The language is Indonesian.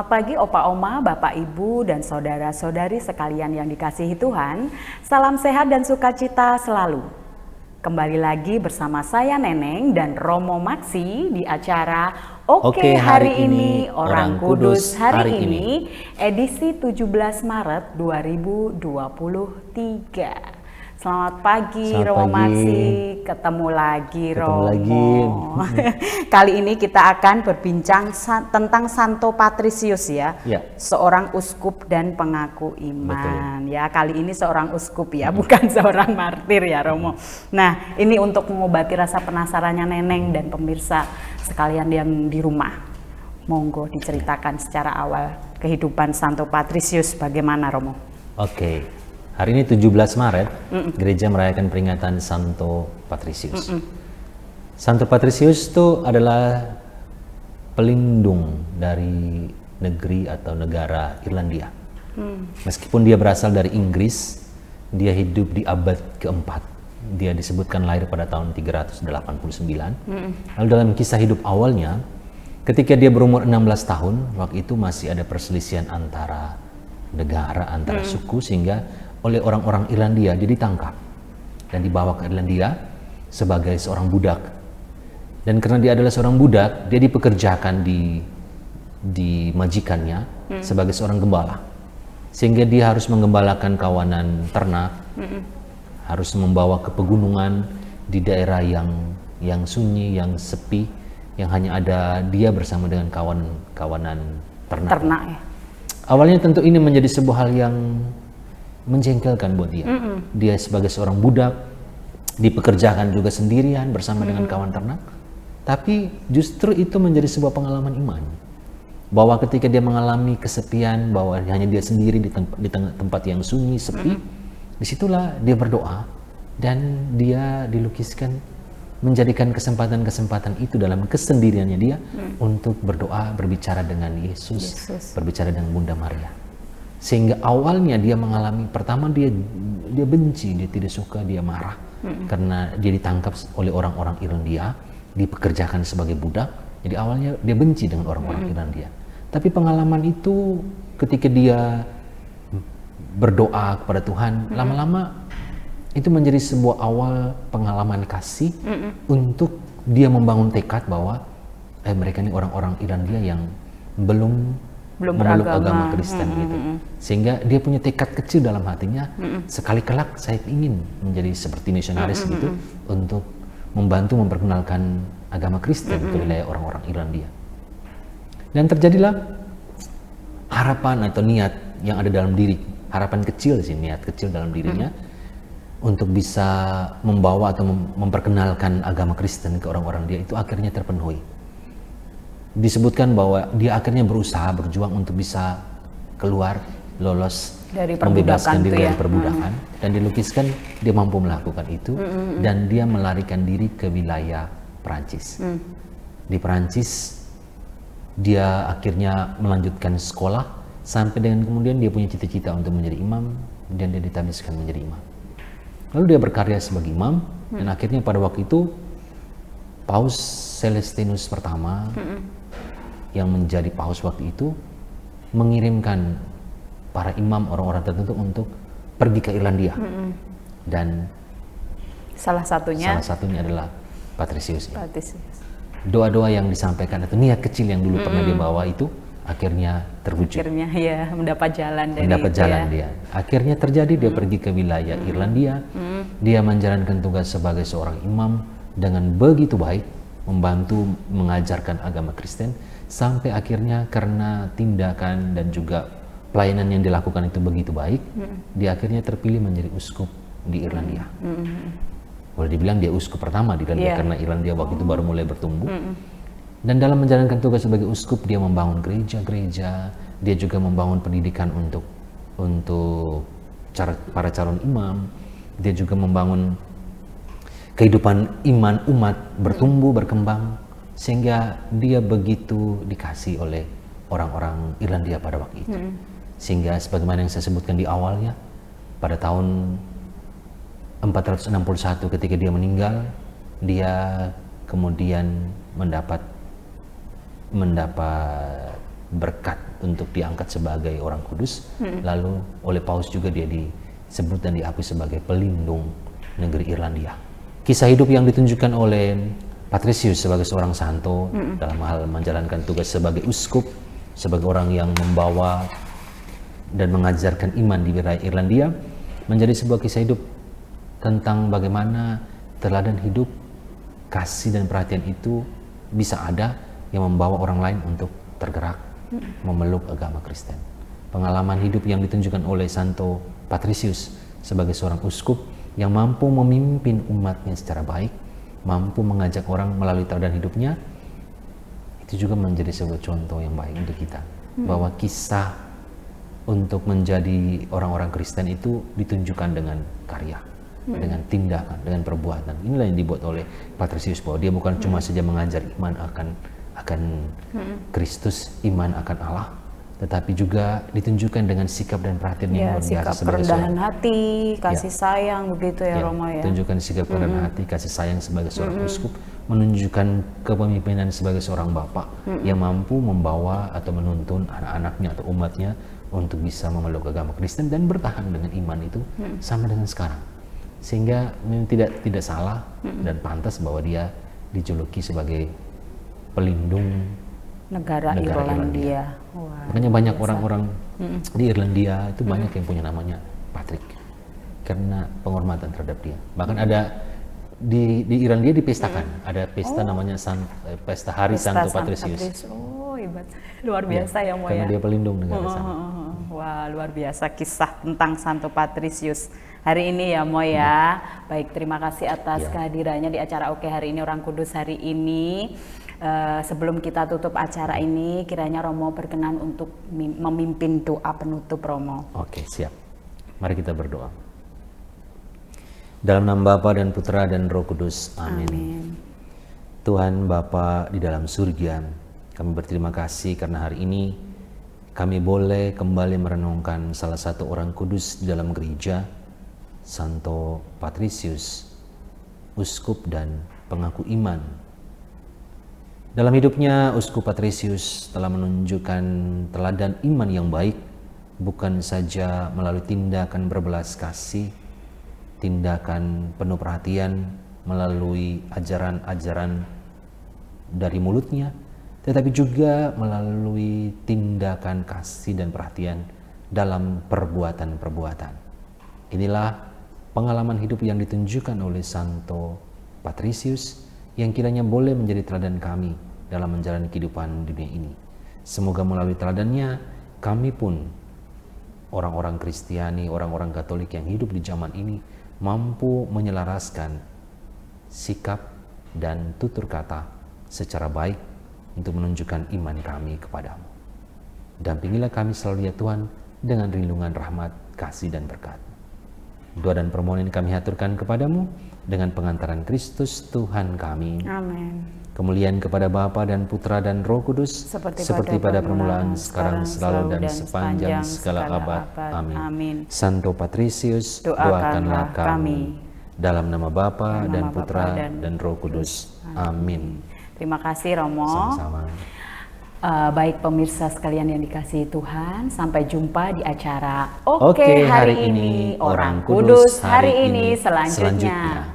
Selamat pagi Opa Oma, Bapak Ibu, dan saudara-saudari sekalian yang dikasihi Tuhan. Salam sehat dan sukacita selalu. Kembali lagi bersama saya Neneng dan Romo Maksi di acara Oke Hari Ini Orang Kudus Hari Ini edisi 17 Maret 2023. Selamat pagi Romo Maksi, ketemu lagi Romo. Kali ini kita akan berbincang tentang Santo Patrisius ya, seorang uskup dan pengaku iman. Betul. Ya, kali ini seorang uskup ya, bukan seorang martir ya Romo. Nah, ini untuk mengobati rasa penasarannya Neneng dan pemirsa sekalian yang di rumah. Monggo diceritakan secara awal kehidupan Santo Patrisius bagaimana Romo? Oke. Hari ini 17 Maret, gereja merayakan peringatan Santo Patrisius. Santo Patrisius itu adalah pelindung dari negeri atau negara Irlandia. Meskipun dia berasal dari Inggris, dia hidup di abad keempat. Dia disebutkan lahir pada tahun 389. Lalu dalam kisah hidup awalnya, ketika dia berumur 16 tahun, waktu itu masih ada perselisihan antara negara, antara suku, sehingga oleh orang-orang Irlandia dia ditangkap dan dibawa ke Irlandia sebagai seorang budak. Dan karena dia adalah seorang budak, dia dipekerjakan di majikannya sebagai seorang gembala. Sehingga dia harus menggembalakan kawanan ternak, harus membawa ke pegunungan di daerah yang sunyi, yang sepi, yang hanya ada dia bersama dengan kawanan ternak. Ya. Awalnya tentu ini menjadi sebuah hal yang menjengkelkan buat dia. Dia sebagai seorang budak dipekerjakan juga sendirian bersama dengan kawan ternak. Tapi justru itu menjadi sebuah pengalaman iman. Bahwa ketika dia mengalami kesepian, bahwa hanya dia sendiri di tempat yang sunyi, sepi, disitulah dia berdoa dan dia dilukiskan menjadikan kesempatan-kesempatan itu dalam kesendiriannya dia untuk berdoa, berbicara dengan Yesus, berbicara dengan Bunda Maria. Sehingga awalnya dia mengalami, pertama dia benci, dia tidak suka, dia marah karena dia ditangkap oleh orang-orang Irlandia, dipekerjakan sebagai budak. Jadi awalnya dia benci dengan orang-orang Irlandia. Tapi pengalaman itu ketika dia berdoa kepada Tuhan, lama-lama itu menjadi sebuah awal pengalaman kasih untuk dia membangun tekad bahwa mereka ini orang-orang Irlandia yang belum memeluk agama Kristen gitu. Sehingga dia punya tekad kecil dalam hatinya, sekali kelak saya ingin menjadi seperti misionaris gitu untuk membantu memperkenalkan agama Kristen ke wilayah orang-orang Irlandia. Dan terjadilah harapan atau niat yang ada dalam diri, harapan kecil sih, niat kecil dalam dirinya untuk bisa membawa atau memperkenalkan agama Kristen ke orang-orang dia, itu akhirnya terpenuhi. Disebutkan bahwa dia akhirnya berusaha, berjuang untuk bisa keluar, lolos dari membebaskan diri dari perbudakan, dan dilukiskan dia mampu melakukan itu, dan dia melarikan diri ke wilayah Perancis. Di Perancis dia akhirnya melanjutkan sekolah sampai dengan kemudian dia punya cita-cita untuk menjadi imam, dan dia ditabiskan menjadi imam. Lalu dia berkarya sebagai imam, dan akhirnya pada waktu itu Paus Celestinus pertama yang menjadi paus waktu itu mengirimkan para imam orang-orang tertentu untuk pergi ke Irlandia. Dan salah satunya adalah Patrisius. Doa-doa yang disampaikan atau niat kecil yang dulu pernah dia bawa itu akhirnya terwujud. Akhirnya ya mendapat jalan dia. Akhirnya terjadi, dia pergi ke wilayah Irlandia. Dia menjalankan tugas sebagai seorang imam dengan begitu baik, membantu mengajarkan agama Kristen, sampai akhirnya karena tindakan dan juga pelayanan yang dilakukan itu begitu baik, dia akhirnya terpilih menjadi uskup di Irlandia. Boleh dibilang dia uskup pertama di Irlandia, karena Irlandia waktu itu baru mulai bertumbuh. Dan dalam menjalankan tugas sebagai uskup, dia membangun gereja-gereja, dia juga membangun pendidikan untuk para calon imam, dia juga membangun kehidupan iman umat bertumbuh, berkembang, sehingga dia begitu dikasih oleh orang-orang Irlandia pada waktu itu. Sehingga sebagaimana yang saya sebutkan di awalnya, pada tahun 461 ketika dia meninggal, dia kemudian mendapat berkat untuk diangkat sebagai orang kudus. Lalu oleh Paus juga dia disebut dan diakui sebagai pelindung negeri Irlandia. Kisah hidup yang ditunjukkan oleh Patricius sebagai seorang santo dalam hal menjalankan tugas sebagai uskup, sebagai orang yang membawa dan mengajarkan iman di wilayah Irlandia, menjadi sebuah kisah hidup tentang bagaimana teladan hidup, kasih dan perhatian itu bisa ada yang membawa orang lain untuk tergerak memeluk agama Kristen. Pengalaman hidup yang ditunjukkan oleh Santo Patricius sebagai seorang uskup yang mampu memimpin umatnya secara baik, mampu mengajak orang melalui teladan hidupnya, itu juga menjadi sebuah contoh yang baik untuk kita. Bahwa kisah untuk menjadi orang-orang Kristen itu ditunjukkan dengan karya, dengan tindakan, dengan perbuatan. Inilah yang dibuat oleh Patricius, bahwa dia bukan cuma saja mengajar iman akan Kristus, iman akan Allah, tetapi juga ditunjukkan dengan sikap dan perhatian yang luar biasa sikap sebagai kerendahan hati, kasih sayang, begitu ya Romo ya. Tunjukkan sikap kerendahan hati, kasih sayang sebagai seorang uskup, menunjukkan kepemimpinan sebagai seorang bapak yang mampu membawa atau menuntun anak-anaknya atau umatnya untuk bisa memeluk agama Kristen dan bertahan dengan iman itu sama dengan sekarang. Sehingga tidak salah dan pantas bahwa dia dijuluki sebagai pelindung negara Irlandia. Wah, Makanya banyak orang-orang di Irlandia itu banyak yang punya namanya Patrick karena penghormatan terhadap dia. Bahkan ada di Irlandia dipestakan, ada pesta namanya pesta Hari Santo Patricius. Oh, hebat. Luar biasa ya Mo karena ya. dia pelindung negara sana. Wah, luar biasa kisah tentang Santo Patricius hari ini ya Mo ya. Baik, terima kasih atas kehadirannya di acara Oke Hari Ini Orang Kudus hari ini. Sebelum kita tutup acara ini, kiranya Romo berkenan untuk memimpin doa penutup Romo. Oke, siap. Mari kita berdoa. Dalam nama Bapa dan Putra dan Roh Kudus. Amin. Amin. Tuhan Bapa di dalam surga, kami berterima kasih karena hari ini kami boleh kembali merenungkan salah satu orang kudus di dalam gereja, Santo Patricius, uskup dan pengaku iman. Dalam hidupnya, Uskup Patricius telah menunjukkan teladan iman yang baik, bukan saja melalui tindakan berbelas kasih, tindakan penuh perhatian, melalui ajaran-ajaran dari mulutnya, tetapi juga melalui tindakan kasih dan perhatian dalam perbuatan-perbuatan. Inilah pengalaman hidup yang ditunjukkan oleh Santo Patricius yang kiranya boleh menjadi teladan kami dalam menjalani kehidupan dunia ini. Semoga melalui teladannya, kami pun orang-orang Kristiani, orang-orang Katolik yang hidup di zaman ini mampu menyelaraskan sikap dan tutur kata secara baik untuk menunjukkan iman kami kepadamu. Dampingilah kami selalu ya Tuhan dengan rindukan rahmat, kasih dan berkat. Doa dan permohonan kami haturkan kepadamu dengan pengantaran Kristus Tuhan kami. Amin. Kemuliaan kepada Bapa dan Putra dan Roh Kudus, seperti pada permulaan, sekarang, selalu, dan sepanjang segala abad. Amin. Santo Patricius, doakanlah kami. Dalam nama Bapa dan Putra dan Roh Kudus. Amin. Terima kasih Romo. Sama-sama. Baik pemirsa sekalian yang dikasihi Tuhan, sampai jumpa di acara Oke hari ini Orang Kudus hari ini selanjutnya.